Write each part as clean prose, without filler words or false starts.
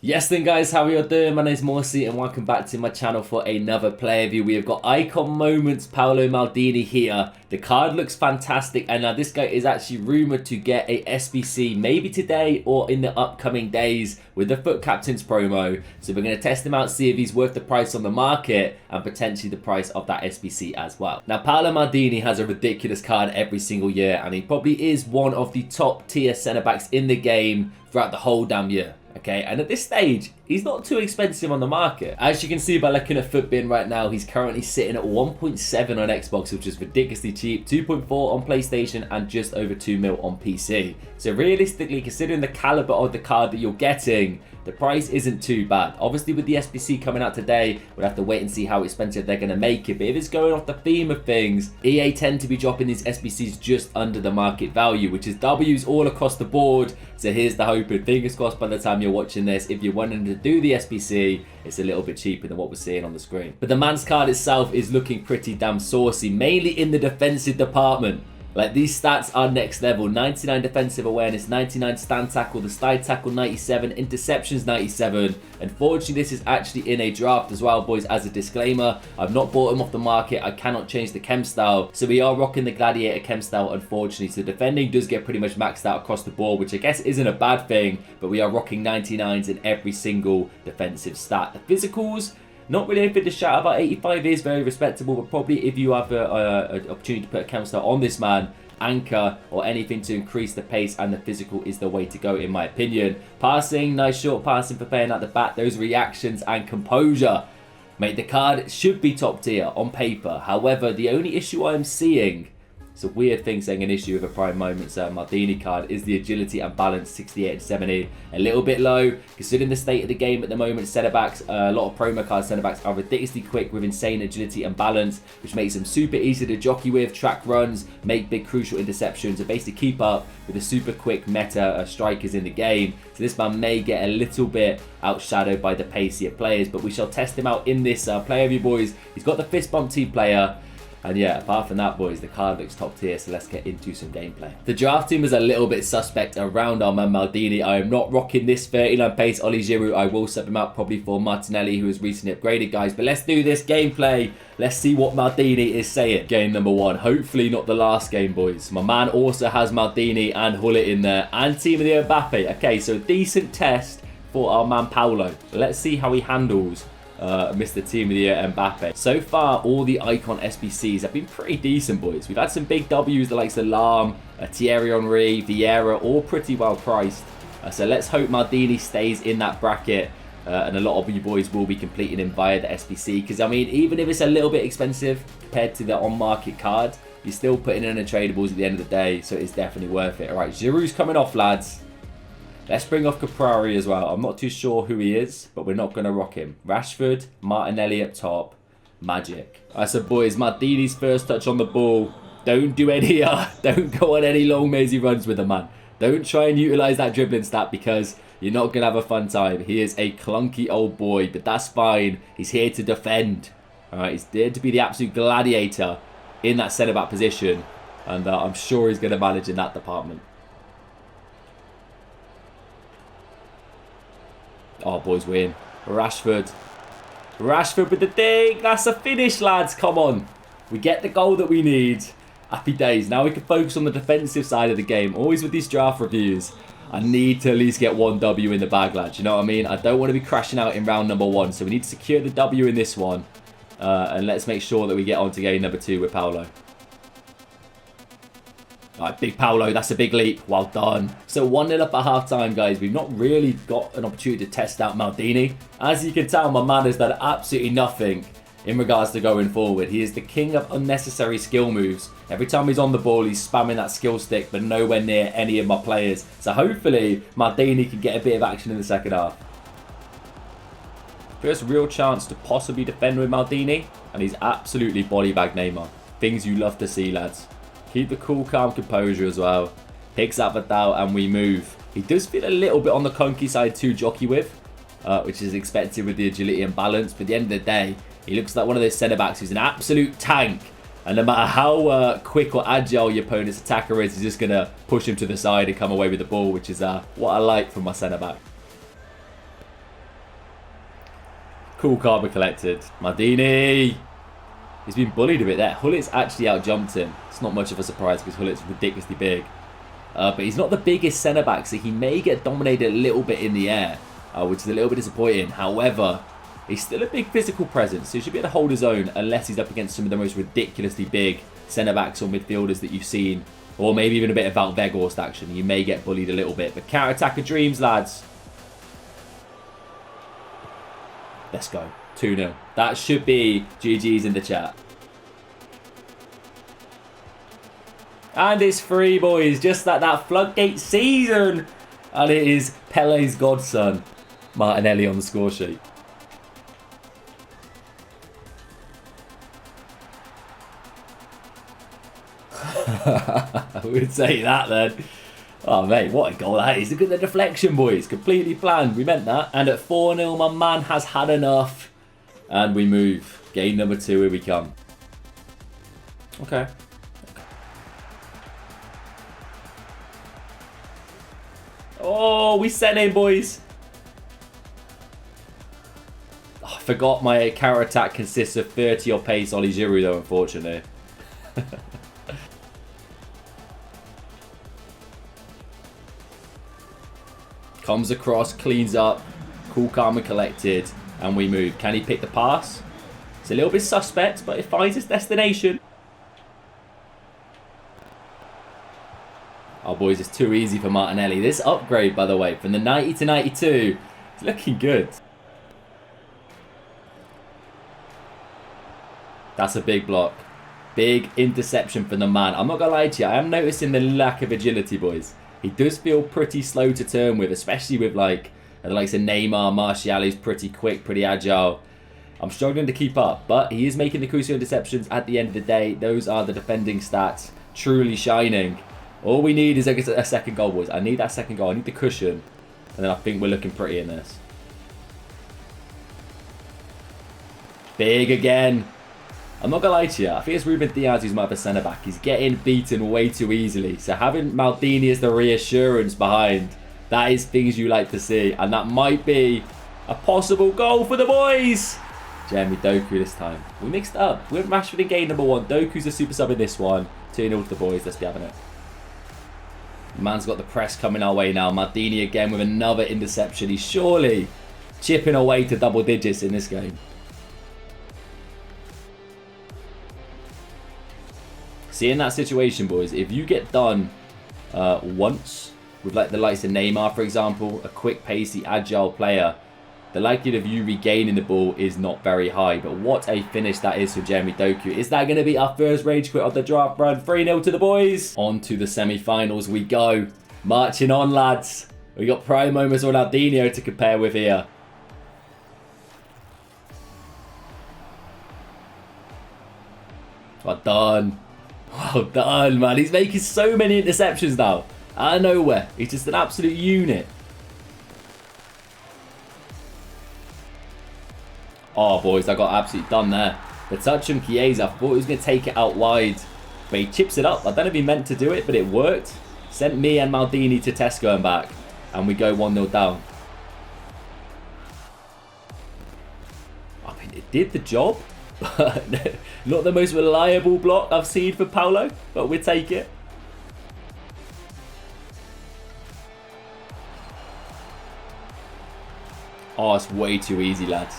Yes then guys, how are you all doing? My name is Morsi and welcome back to my channel for another player review. We have got Icon Moments Paolo Maldini here. The card looks fantastic and now this guy is actually rumoured to get a SBC maybe today or in the upcoming days with the FUT Captains promo. So we're going to test him out, see if he's worth the price on the market and potentially the price of that SBC as well. Now Paolo Maldini has a ridiculous card every single year and he probably is one of the top tier centre backs in the game throughout the whole damn year. Okay, and at this stage, he's not too expensive on the market. As you can see by looking at FUTBin right now, he's currently sitting at 1.7 on Xbox, which is ridiculously cheap, 2.4 on PlayStation, and just over 2 mil on PC. So realistically, considering the caliber of the card that you're getting, the price isn't too bad. Obviously, with the SBC coming out today, we'll have to wait and see how expensive they're going to make it. But if it's going off the theme of things, EA tend to be dropping these SBCs just under the market value, which is W's all across the board. So here's the hope, and fingers crossed by the time you're watching this, if you're wanting to do the SBC, it's a little bit cheaper than what we're seeing on the screen. But the man's card itself is looking pretty damn saucy, mainly in the defensive department. Like, these stats are next level. 99 defensive awareness, 99 stand tackle, the slide tackle 97, interceptions 97. Unfortunately, this is actually in a draft as well, boys, as a disclaimer. I've not bought him off the market. I cannot change the chem style. So we are rocking the Gladiator chem style, unfortunately. So defending does get pretty much maxed out across the board, which I guess isn't a bad thing. But we are rocking 99s in every single defensive stat. The physicals, not really anything to shout about. 85 is very respectable, but probably if you have an opportunity to put a chem style on this man, anchor or anything to increase the pace and the physical is the way to go, in my opinion. Passing, nice short passing for playing at the back. Those reactions and composure. Mate, the card should be top tier on paper. However, the only issue I'm seeing, it's a weird thing saying an issue of a Prime Moments Maldini card, is the agility and balance 68 and 70. A little bit low, considering the state of the game at the moment. Centre-backs, a lot of promo card centre-backs are ridiculously quick with insane agility and balance, which makes them super easy to jockey with, track runs, make big crucial interceptions, and basically keep up with the super quick meta strikers in the game. So this man may get a little bit outshadowed by the pacier players, but we shall test him out in this player review, boys. He's got the fist bump team player. And yeah, apart from that, boys, the card looks top tier, so let's get into some gameplay. The draft team is a little bit suspect around our man Maldini. I am not rocking this 39 pace Oli Giroud. I will sub him out probably for Martinelli, who was recently upgraded, guys. But let's do this gameplay. Let's see what Maldini is saying. Game number one. Hopefully not the last game, boys. My man also has Maldini and Hullet in there. And team of the Mbappe. Okay, so a decent test for our man Paolo. Let's see how he handles Mr. Team of the Year Mbappe. So far, all the Icon SBCs have been pretty decent, boys. We've had some big W's, the likes of Lam, Thierry Henry, Vieira, all pretty well priced. So let's hope Maldini stays in that bracket. And a lot of you boys will be completing him via the SBC. Because, I mean, even if it's a little bit expensive compared to the on-market card, you're still putting in the tradables at the end of the day. So it's definitely worth it. All right, Giroud's coming off, lads. Let's bring off Caprari as well. I'm not too sure who he is, but we're not going to rock him. Rashford, Martinelli up top, Magic. I said, boys, Maldini's first touch on the ball. Don't do any, don't go on any long mazy runs with the man. Don't try and utilise that dribbling stat because you're not going to have a fun time. He is a clunky old boy, but that's fine. He's here to defend. All right, he's there to be the absolute gladiator in that centre-back position. And I'm sure he's going to manage in that department. Oh, boys, win. Rashford. Rashford with the ding. That's a finish, lads. Come on. We get the goal that we need. Happy days. Now we can focus on the defensive side of the game. Always with these draft reviews, I need to at least get one W in the bag, lads. You know what I mean? I don't want to be crashing out in round number one. So we need to secure the W in this one. And let's make sure that we get on to game number two with Paolo. Alright, big Paolo, that's a big leap. Well done. So 1-0 up at half-time, guys. We've not really got an opportunity to test out Maldini. As you can tell, my man has done absolutely nothing in regards to going forward. He is the king of unnecessary skill moves. Every time he's on the ball, he's spamming that skill stick, but nowhere near any of my players. So hopefully, Maldini can get a bit of action in the second half. First real chance to possibly defend with Maldini, and he's absolutely body bag Neymar. Things you love to see, lads. Keep the cool, calm composure as well. Picks up Vidal and we move. He does feel a little bit on the clunky side to jockey with, which is expected with the agility and balance. But at the end of the day, he looks like one of those centre-backs who's an absolute tank. And no matter how quick or agile your opponent's attacker is, he's just going to push him to the side and come away with the ball, which is what I like from my centre-back. Cool karma collected. Maldini. He's been bullied a bit there. Hullit's actually out-jumped him. It's not much of a surprise because Hullit's ridiculously big. But he's not the biggest centre-back, so he may get dominated a little bit in the air, which is a little bit disappointing. However, he's still a big physical presence, so he should be able to hold his own unless he's up against some of the most ridiculously big centre-backs or midfielders that you've seen, or maybe even a bit of Valveghorst action. You may get bullied a little bit, but counter-attack of dreams, lads. Let's go. 2-0. That should be GG's in the chat. And it's free, boys. Just like that floodgate season. And it is Pele's godson, Martinelli, on the score sheet. I would say that then. Oh, mate, what a goal that is. Look at the deflection, boys. Completely planned. We meant that. And at 4-0, my man has had enough. And we move. Game number 2, here we come. Okay. Oh, we sent in, boys. Oh, I forgot my counter attack consists of 30 or pace Oli Giroud, though, unfortunately. Comes across, cleans up, cool, calm and collected, and we move. Can he pick the pass? It's a little bit suspect, but it finds its destination. Oh, boys, it's too easy for Martinelli. This upgrade, by the way, from the 90 to 92, it's looking good. That's a big block. Big interception from the man. I'm not going to lie to you. I am noticing the lack of agility, boys. He does feel pretty slow to turn with, especially with like the likes of Neymar, Martial. He's pretty quick, pretty agile. I'm struggling to keep up, but he is making the crucial interceptions at the end of the day. Those are the defending stats, truly shining. All we need is a second goal, boys. I need that second goal. I need the cushion. And then I think we're looking pretty in this. Big again. I'm not going to lie to you. I think it's Ruben Diaz who's my other centre-back. He's getting beaten way too easily. So having Maldini as the reassurance behind, that is things you like to see. And that might be a possible goal for the boys. Jeremy Doku this time. We mixed it up. We're Rashford in game number 1. Doku's a super sub in this one. 2-0 to the boys. Let's be having it. Man's got the press coming our way now. Maldini again with another interception. He's surely chipping away to double digits in this game. See, in that situation, boys, if you get done once with like the likes of Neymar, for example, a quick, pacey, agile player, the likelihood of you regaining the ball is not very high. But what a finish that is for Jeremy Doku. Is that going to be our first rage quit of the draft run? 3-0 to the boys. On to the semi-finals we go. Marching on, lads. We got prime moments on Ronaldinho to compare with here. Well done. Well done, man. He's making so many interceptions now. Out of nowhere. He's just an absolute unit. Oh, boys, I got absolutely done there. The touch from Chiesa, I thought he was going to take it out wide. But he chips it up. I don't know if he meant to do it, but it worked. Sent me and Maldini to Tesco and back. And we go 1-0 down. I mean, it did the job. But not the most reliable block I've seen for Paolo. But we'll take it. Oh, it's way too easy, lads.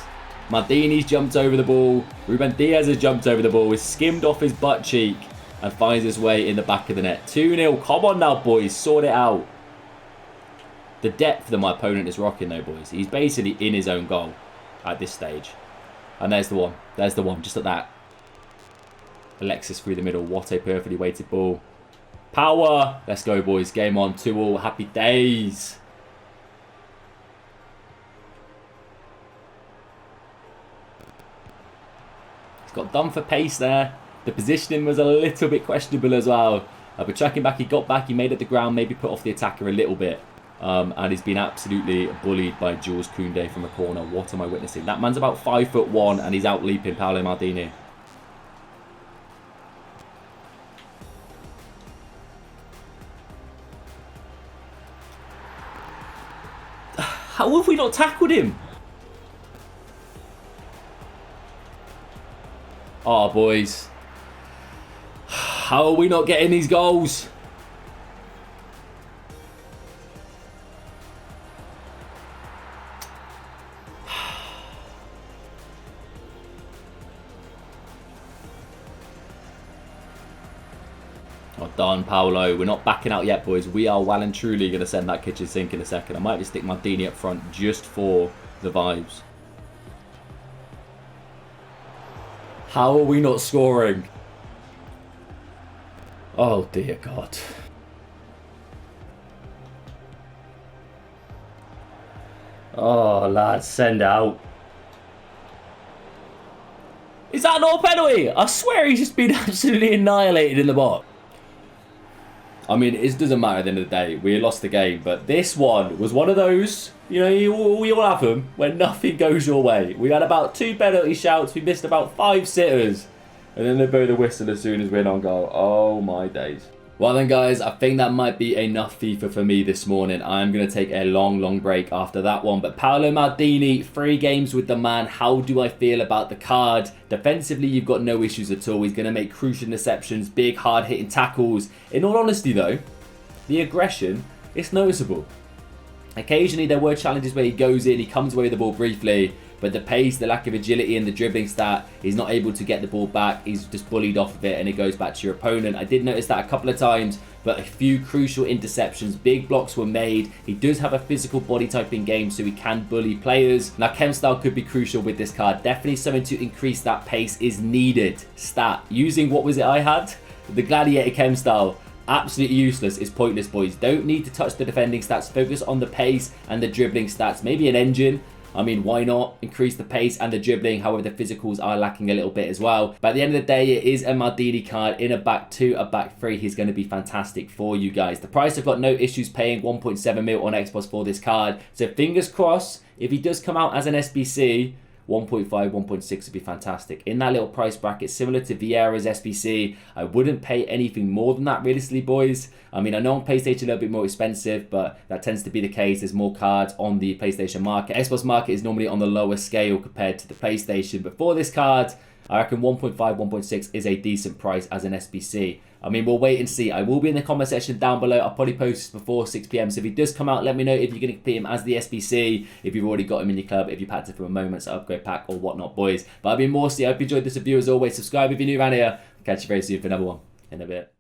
Maldini's jumped over the ball. Ruben Diaz has jumped over the ball. He's skimmed off his butt cheek and finds his way in the back of the net. 2-0. Come on now, boys. Sort it out. The depth that my opponent is rocking, though, boys. He's basically in his own goal at this stage. And there's the one. There's the one. Just like that. Alexis through the middle. What a perfectly weighted ball. Power. Let's go, boys. Game on. 2-2. Happy days. Got done for pace there. The positioning was a little bit questionable as well. But tracking back, he got back, he made it the ground, maybe put off the attacker a little bit. And he's been absolutely bullied by Jules Koundé from a corner. What am I witnessing? That man's about 5'1" and he's out leaping Paolo Maldini. How have we not tackled him? Oh, boys. How are we not getting these goals? Oh, darn, Paolo. We're not backing out yet, boys. We are well and truly going to send that kitchen sink in a second. I might just stick Maldini up front just for the vibes. How are we not scoring? Oh, dear God. Oh, lads, send out. Is that not a penalty? I swear he's just been absolutely annihilated in the box. I mean, it doesn't matter at the end of the day. We lost the game, but this one was one of those, you know, we all have them, when nothing goes your way. We had about 2 penalty shouts. We missed about 5 sitters. And then they blow the whistle as soon as we're on goal. Oh, my days. Well then, guys, I think that might be enough FIFA for me this morning. I'm going to take a long break after that one. But Paolo Maldini, 3 games with the man. How do I feel about the card? Defensively, you've got no issues at all. He's going to make crucial interceptions, big, hard-hitting tackles. In all honesty, though, the aggression, it's noticeable. Occasionally, there were challenges where he goes in, he comes away with the ball briefly, but the pace, the lack of agility and the dribbling stat, he's not able to get the ball back. He's just bullied off of it and it goes back to your opponent. I did notice that a couple of times, but a few crucial interceptions. Big blocks were made. He does have a physical body type in game, so he can bully players. Now, chem style could be crucial with this card. Definitely something to increase that pace is needed. Stat. Using, what was it I had? The Gladiator chem style. Absolutely useless. It's pointless, boys. Don't need to touch the defending stats. Focus on the pace and the dribbling stats. Maybe an engine. I mean, why not increase the pace and the dribbling? However, the physicals are lacking a little bit as well. But at the end of the day, it is a Maldini card in a back 2, a back 3. He's going to be fantastic for you guys. The price, I've got no issues paying 1.7 mil on Xbox for this card. So fingers crossed, if he does come out as an SBC, 1.5, 1.6 would be fantastic. In that little price bracket, similar to Vieira's SBC, I wouldn't pay anything more than that, realistically, boys. I mean, I know on PlayStation a little bit more expensive, but that tends to be the case. There's more cards on the PlayStation market. Xbox market is normally on the lower scale compared to the PlayStation. But for this card, I reckon 1.5, 1.6 is a decent price as an SBC. I mean, we'll wait and see. I will be in the comment section down below. I'll probably post this before 6 PM. So if he does come out, let me know if you're going to compete him as the SBC, if you've already got him in your club, if you packed it from a Moments upgrade pack or whatnot, boys. But I've been Morsey. I hope you enjoyed this review as always. Subscribe if you're new around here. Catch you very soon for another one in a bit.